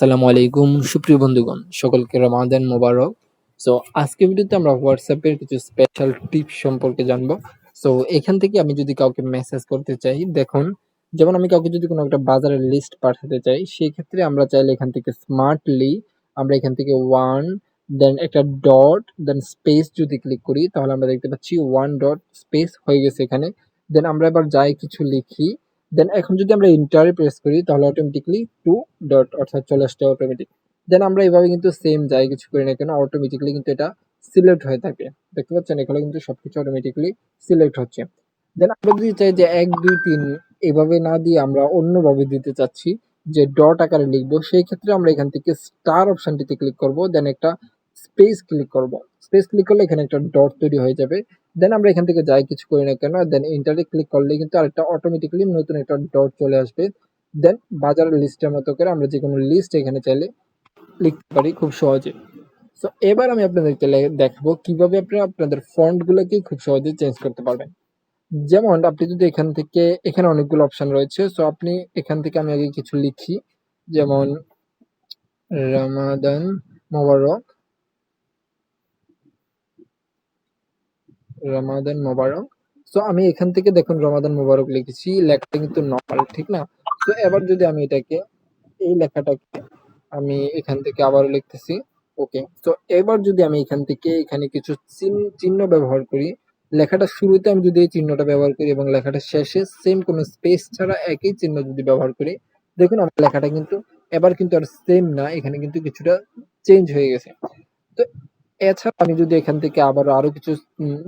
আসসালামু আলাইকুম সুপ্রিয় বন্ধুগণ, সকলকে রমাদান মোবারক। সো আজকে ভিডিওতে আমরা হোয়াটসঅ্যাপের কিছু স্পেশাল টিপস সম্পর্কে জানবো। সো এখান থেকে আমি যদি কাউকে মেসেজ করতে চাই, দেখুন, যেমন আমি কাউকে যদি কোনো একটা বাজারের লিস্ট পাঠাতে চাই, সেই ক্ষেত্রে আমরা চাইলে এখান থেকে স্মার্টলি আমরা এখান থেকে ওয়ান, দেন একটা ডট, দেন স্পেস যদি ক্লিক করি, তাহলে আমরা দেখতে পাচ্ছি ওয়ান ডট স্পেস হয়ে গেছে এখানে। দেন আমরা এবার যাই কিছু লিখি, দেন এখন যদি আমরা ইন্টারে প্রেস করি তাহলে অটোমেটিকলি টু ডট অর্থাৎ চলে আসছে অটোমেটিক। দেন আমরা এভাবে কিন্তু সেম যাই কিছু করি না কেন অটোমেটিকলি কিন্তু এটা সিলেক্ট হয়ে থাকে। দেখতে পাচ্ছেন এখানে কিন্তু সবকিছু অটোমেটিকলি সিলেক্ট হচ্ছে। দেন আমরা যদি চাই যে এক দুই তিন এভাবে না দিয়ে আমরা অন্যভাবে দিতে চাচ্ছি, যে ডট আকারে লিখবো, সেই ক্ষেত্রে আমরা এখান থেকে স্টার অপশনটিতে ক্লিক করব, দেন একটা স্পেস ক্লিক করব। স্পেস ক্লিক করলে এখানে একটা ডট তৈরি হয়ে যাবে। দেন আমরা এখান থেকে যাই কিছু করি না কেন, দেন ইন্টারে ক্লিক করলে কিন্তু আরেকটা অটোমেটিক্যালি নতুন একটা ডট চলে আসবে। দেন বাজারের লিস্টের মতো করে আমরা যে কোনো লিস্ট এখানে চাইলে লিখতে পারি খুব সহজে। সো এবার আমি আপনাদেরকে দেখাবো কিভাবে আপনারা আপনাদের ফন্ট গুলোকে খুব সহজে চেঞ্জ করতে পারবেন। যেমন আপনি যদি এখান থেকে, এখানে অনেকগুলো অপশন রয়েছে, সো আপনি এখান থেকে আমি আগে কিছু লিখি, যেমন রমাদান মোবারক, রমাদান মোবারক। সো আমি এখান থেকে দেখুন রমাদান মোবারক লিখেছি, লেখাটা কিন্তু নর্মাল, ঠিক না? তো এবার যদি আমি এটাকে, এই লেখাটাকে আমি এখান থেকে আবার লিখতেছি। ওকে, তো এবার যদি আমি এখান থেকে এখানে কিছু চিহ্ন ব্যবহার করি, লেখাটা শুরুতে আমি যদি এই চিহ্নটা ব্যবহার করি এবং লেখাটা শেষে সেম কোনো স্পেস ছাড়া একই চিহ্ন যদি ব্যবহার করি, দেখুন আমার লেখাটা কিন্তু এবার কিন্তু আর সেম না, এখানে কিন্তু কিছুটা চেঞ্জ হয়ে গেছে। তো এছাড়া আমি যদি এখান থেকে আরো কিছু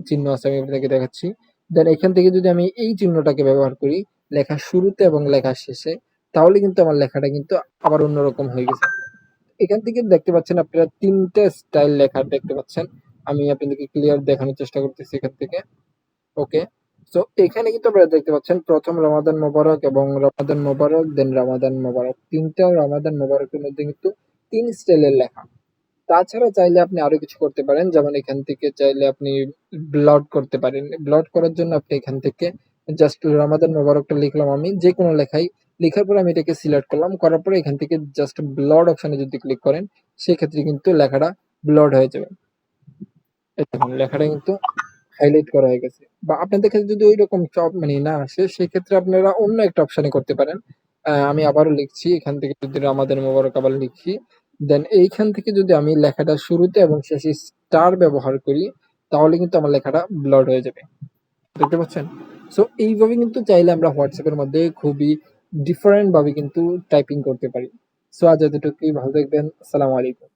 চিহ্ন আছে আমি আপনাকে দেখাচ্ছি। দেন এখান থেকে যদি আমি এই চিহ্নটাকে ব্যবহার করি লেখার শুরুতে এবং লেখার শেষে, তাহলে কিন্তু আমার লেখাটা কিন্তু আবার অন্যরকম হয়ে গেছে। এখান থেকে দেখতে পাচ্ছেন আপনারা তিনটা স্টাইল লেখা দেখতে পাচ্ছেন। আমি আপনাদেরকে ক্লিয়ার দেখানোর চেষ্টা করতেছি এখান থেকে। ওকে, সো এখানে কিন্তু আপনারা দেখতে পাচ্ছেন প্রথম রমাদান মোবারক এবং রমাদান মোবারক, দেন রমাদান মোবারক, তিনটা রমাদান মোবারকের মধ্যে কিন্তু তিন স্টাইলের লেখা। তাছাড়া চাইলে আপনি আরো কিছু করতে পারেন, যেমন এখান থেকে চাইলে আপনি ব্লট করতে পারেন। ব্লট করার জন্য আপনি এখান থেকে জাস্ট রমাদান মোবারকটা লিখলাম, আমি যে কোনো লেখাই লেখার পরে আমি এটাকে সিলেক্ট করলাম, করার পরে এখান থেকে জাস্ট ব্লড অপশনে যদি ক্লিক করেন, সেক্ষেত্রে কিন্তু লেখাটা ব্লড হয়ে যাবে। এই দেখুন লেখাটা কিন্তু হাইলাইট করা হয়ে গেছে। বা আপনাদের কাছে যদি ওই রকম মানে না আসে, সেক্ষেত্রে আপনারা অন্য একটা অপশনে করতে পারেন। আমি আবারও লিখছি, এখান থেকে যদি রমাদান মোবারক আবার লিখি, দেন এইখান থেকে যদি আমি লেখাটা শুরুতে এবং শেষে স্টার ব্যবহার করি, তাহলে কিন্তু আমার লেখাটা ব্লড হয়ে যাবে। দেখতে পাচ্ছেন? সো এইভাবে কিন্তু চাইলে আমরা হোয়াটসঅ্যাপ এর মধ্যে খুবই ডিফারেন্ট ভাবে কিন্তু টাইপিং করতে পারি। সো আজ এতটুকুই, ভালো থাকবেন। আসসালামু আলাইকুম।